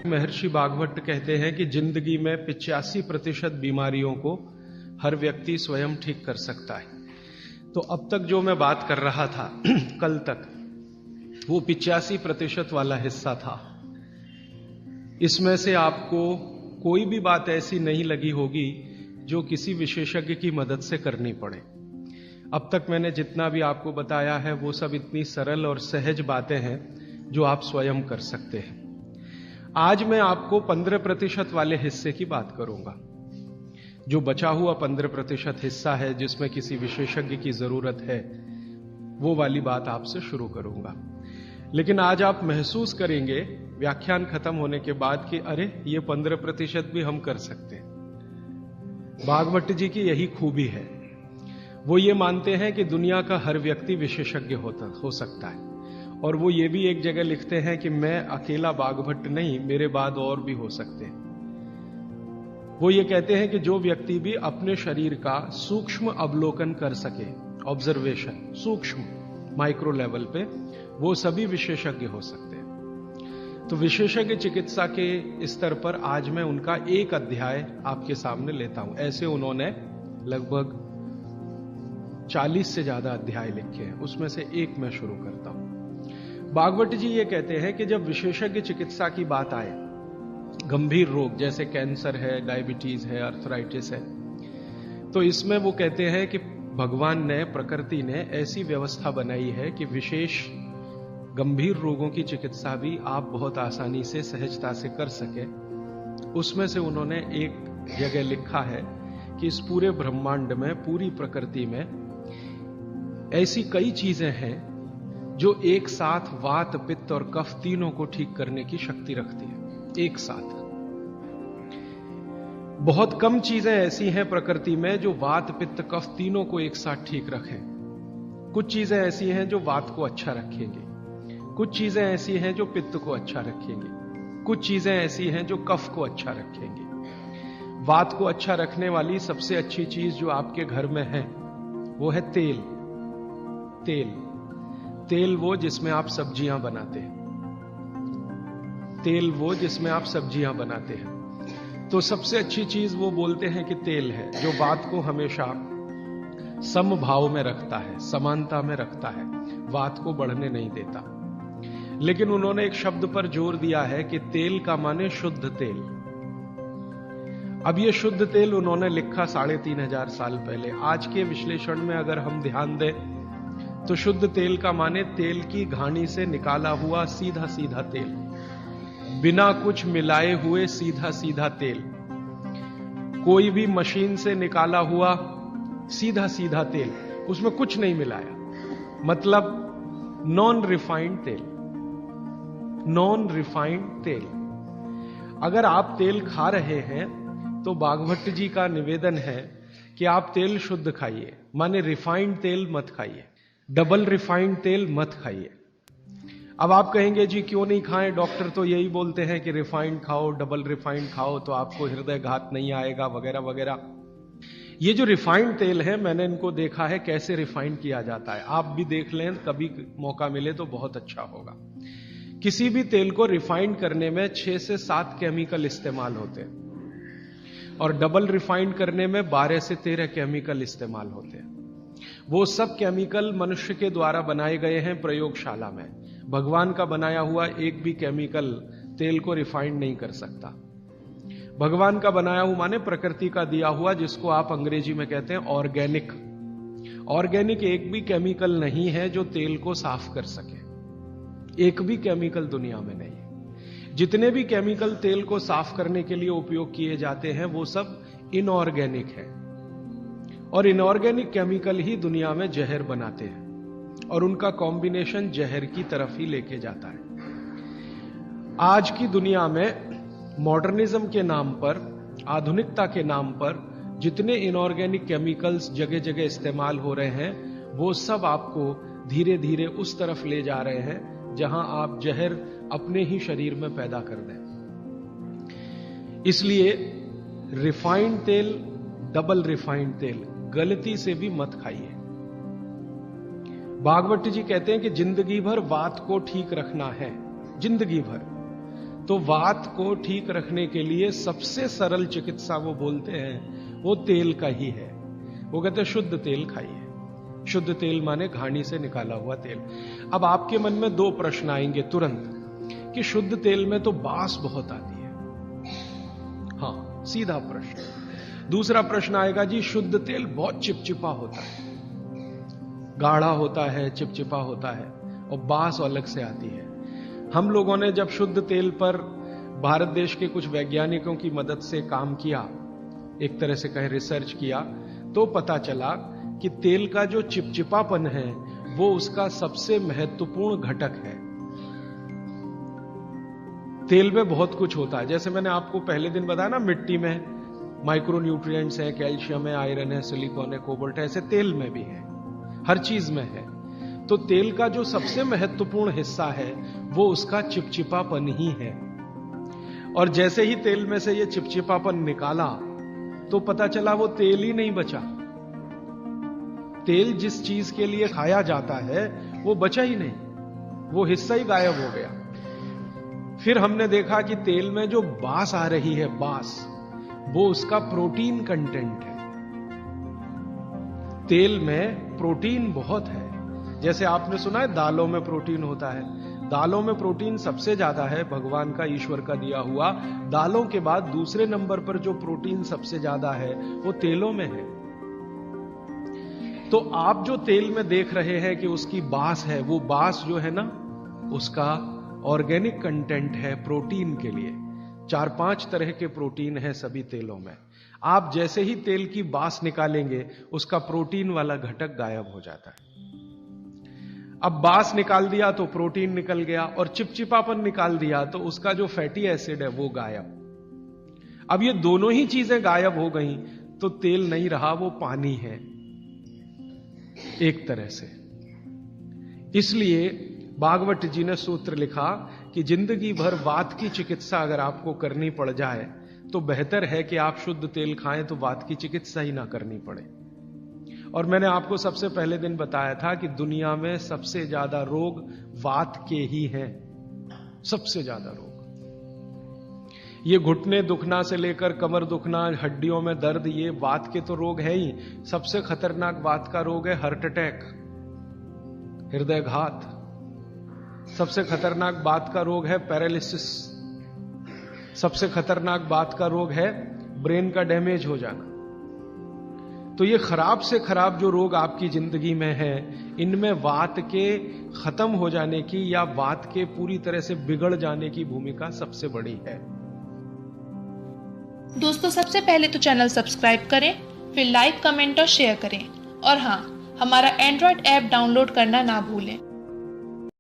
महर्षि भागवत कहते हैं कि जिंदगी में 85% बीमारियों को हर व्यक्ति स्वयं ठीक कर सकता है। तो अब तक जो मैं बात कर रहा था कल तक, वो 85% वाला हिस्सा था। इसमें से आपको कोई भी बात ऐसी नहीं लगी होगी जो किसी विशेषज्ञ की मदद से करनी पड़े। अब तक मैंने जितना भी आपको बताया है वो सब इतनी सरल और सहज बातें हैं जो आप स्वयं कर सकते हैं। आज मैं आपको 15% वाले हिस्से की बात करूंगा। जो बचा हुआ 15% हिस्सा है जिसमें किसी विशेषज्ञ की जरूरत है, वो वाली बात आपसे शुरू करूंगा। लेकिन आज आप महसूस करेंगे व्याख्यान खत्म होने के बाद कि अरे ये 15% भी हम कर सकते हैं। भागवत जी की यही खूबी है। वो ये मानते हैं कि दुनिया का हर व्यक्ति विशेषज्ञ हो सकता है, और वो ये भी एक जगह लिखते हैं कि मैं अकेला बाघभट्ट नहीं, मेरे बाद और भी हो सकते हैं। वो ये कहते हैं कि जो व्यक्ति भी अपने शरीर का सूक्ष्म अवलोकन कर सके, ऑब्जर्वेशन, सूक्ष्म माइक्रो लेवल पे, वो सभी विशेषज्ञ हो सकते हैं। तो विशेषज्ञ चिकित्सा के स्तर पर आज मैं उनका एक अध्याय आपके सामने लेता हूं। ऐसे उन्होंने लगभग 40 से ज्यादा अध्याय लिखे हैं, उसमें से एक मैं शुरू करता हूं। भागवत जी ये कहते हैं कि जब विशेषज्ञ चिकित्सा की बात आए, गंभीर रोग जैसे कैंसर है, डायबिटीज है, अर्थराइटिस है, तो इसमें वो कहते हैं कि भगवान ने, प्रकृति ने ऐसी व्यवस्था बनाई है कि विशेष गंभीर रोगों की चिकित्सा भी आप बहुत आसानी से, सहजता से कर सके। उसमें से उन्होंने एक जगह लिखा है कि इस पूरे ब्रह्मांड में, पूरी प्रकृति में ऐसी कई चीजें हैं जो एक साथ वात, पित्त और कफ तीनों को ठीक करने की शक्ति रखती है। एक साथ बहुत कम चीजें ऐसी हैं प्रकृति में जो वात, पित्त, कफ तीनों को एक साथ ठीक रखें। कुछ चीजें ऐसी हैं जो वात को अच्छा रखेंगी, कुछ चीजें ऐसी हैं जो पित्त को अच्छा रखेंगी, कुछ चीजें ऐसी हैं जो कफ को अच्छा रखेंगी। वात को अच्छा रखने वाली सबसे अच्छी चीज जो आपके घर में है वो है तेल। तेल वो जिसमें आप सब्जियां बनाते हैं, तेल वो जिसमें आप सब्जियां बनाते हैं। तो सबसे अच्छी चीज वो बोलते हैं कि तेल है, जो वात को हमेशा समभाव में रखता है, समानता में रखता है, वात को बढ़ने नहीं देता। लेकिन उन्होंने एक शब्द पर जोर दिया है कि तेल का माने शुद्ध तेल। अब ये शुद्ध तेल उन्होंने लिखा 3500 साल पहले। आज के विश्लेषण में अगर हम ध्यान दें तो शुद्ध तेल का माने तेल की घानी से निकाला हुआ सीधा सीधा तेल, बिना कुछ मिलाए हुए सीधा सीधा तेल, कोई भी मशीन से निकाला हुआ सीधा सीधा तेल, उसमें कुछ नहीं मिलाया, मतलब नॉन रिफाइंड तेल। नॉन रिफाइंड तेल। अगर आप तेल खा रहे हैं तो भागवत जी का निवेदन है कि आप तेल शुद्ध खाइए, माने रिफाइंड तेल मत खाइए, डबल रिफाइंड तेल मत खाइए। अब आप कहेंगे जी क्यों नहीं खाएं, डॉक्टर तो यही बोलते हैं कि रिफाइंड खाओ, डबल रिफाइंड खाओ तो आपको हृदय घात नहीं आएगा, वगैरह वगैरह। ये जो रिफाइंड तेल है, मैंने इनको देखा है कैसे रिफाइंड किया जाता है। आप भी देख लें, कभी मौका मिले तो बहुत अच्छा होगा। किसी भी तेल को रिफाइंड करने में 6 से 7 केमिकल इस्तेमाल होते हैं, और डबल रिफाइंड करने में 12 से 13 केमिकल इस्तेमाल होते हैं। वो सब केमिकल मनुष्य के द्वारा बनाए गए हैं प्रयोगशाला में। भगवान का बनाया हुआ एक भी केमिकल तेल को रिफाइंड नहीं कर सकता। भगवान का बनाया हुआ माने प्रकृति का दिया हुआ, जिसको आप अंग्रेजी में कहते हैं ऑर्गेनिक। ऑर्गेनिक एक भी केमिकल नहीं है जो तेल को साफ कर सके, एक भी केमिकल दुनिया में नहीं है। जितने भी केमिकल तेल को साफ करने के लिए उपयोग किए जाते हैं वो सब इनऑर्गेनिक है, और इनऑर्गेनिक केमिकल ही दुनिया में जहर बनाते हैं, और उनका कॉम्बिनेशन जहर की तरफ ही लेके जाता है। आज की दुनिया में मॉडर्निज्म के नाम पर, आधुनिकता के नाम पर जितने इनऑर्गेनिक केमिकल्स जगह जगह इस्तेमाल हो रहे हैं, वो सब आपको धीरे धीरे उस तरफ ले जा रहे हैं जहां आप जहर अपने ही शरीर में पैदा कर दें। इसलिए रिफाइंड तेल, डबल रिफाइंड तेल गलती से भी मत खाइए। भागवत जी कहते हैं कि जिंदगी भर वात को ठीक रखना है, जिंदगी भर, तो वात को ठीक रखने के लिए सबसे सरल चिकित्सा वो बोलते हैं वो तेल का ही है। वो कहते हैं शुद्ध तेल खाइए। शुद्ध तेल माने घानी से निकाला हुआ तेल। अब आपके मन में दो प्रश्न आएंगे तुरंत कि शुद्ध तेल में तो बास बहुत आती है। हाँ, सीधा प्रश्न। दूसरा प्रश्न आएगा जी शुद्ध तेल बहुत चिपचिपा होता है, गाढ़ा होता है, चिपचिपा होता है और बास अलग से आती है। हम लोगों ने जब शुद्ध तेल पर भारत देश के कुछ वैज्ञानिकों की मदद से काम किया, एक तरह से कहें रिसर्च किया, तो पता चला कि तेल का जो चिपचिपापन है वो उसका सबसे महत्वपूर्ण घटक है। तेल में बहुत कुछ होता है, जैसे मैंने आपको पहले दिन बताया ना, मिट्टी में माइक्रो न्यूट्रिएंट्स है, कैल्शियम है, आयरन है, सिलिकॉन है, कोबाल्ट है, ऐसे तेल में भी है, हर चीज में है। तो तेल का जो सबसे महत्वपूर्ण हिस्सा है वो उसका चिपचिपापन ही है। और जैसे ही तेल में से ये चिपचिपापन निकाला तो पता चला वो तेल ही नहीं बचा। तेल जिस चीज के लिए खाया जाता है वो बचा ही नहीं, वो हिस्सा ही गायब हो गया। फिर हमने देखा कि तेल में जो बास आ रही है, बास, वो उसका प्रोटीन कंटेंट है। तेल में प्रोटीन बहुत है। जैसे आपने सुना है दालों में प्रोटीन होता है, दालों में प्रोटीन सबसे ज्यादा है, भगवान का, ईश्वर का दिया हुआ। दालों के बाद दूसरे नंबर पर जो प्रोटीन सबसे ज्यादा है वो तेलों में है। तो आप जो तेल में देख रहे हैं कि उसकी बास है, वो बास जो है ना, उसका ऑर्गेनिक कंटेंट है प्रोटीन के लिए। 4-5 तरह के प्रोटीन है सभी तेलों में। आप जैसे ही तेल की बास निकालेंगे उसका प्रोटीन वाला घटक गायब हो जाता है। अब बास निकाल दिया तो प्रोटीन निकल गया, और चिपचिपापन निकाल दिया तो उसका जो फैटी एसिड है वो गायब। अब ये दोनों ही चीजें गायब हो गई तो तेल नहीं रहा, वो पानी है एक तरह से। इसलिए भागवत जी ने सूत्र लिखा कि जिंदगी भर वात की चिकित्सा अगर आपको करनी पड़ जाए तो बेहतर है कि आप शुद्ध तेल खाएं तो वात की चिकित्सा ही ना करनी पड़े। और मैंने आपको सबसे पहले दिन बताया था कि दुनिया में सबसे ज्यादा रोग वात के ही हैं, सबसे ज्यादा रोग। ये घुटने दुखना से लेकर कमर दुखना, हड्डियों में दर्द, ये वात के तो रोग है ही। सबसे खतरनाक वात का रोग है हार्ट अटैक, हृदयघात। सबसे खतरनाक बात का रोग है पैरालिसिस। सबसे खतरनाक बात का रोग है ब्रेन का डैमेज हो जाना। तो ये खराब से खराब जो रोग आपकी जिंदगी में है, इनमें वात के खत्म हो जाने की या वात के पूरी तरह से बिगड़ जाने की भूमिका सबसे बड़ी है। दोस्तों, सबसे पहले तो चैनल सब्सक्राइब करें, फिर लाइक, कमेंट और शेयर करें। और हाँ, हमारा एंड्रॉयड ऐप डाउनलोड करना ना भूलें।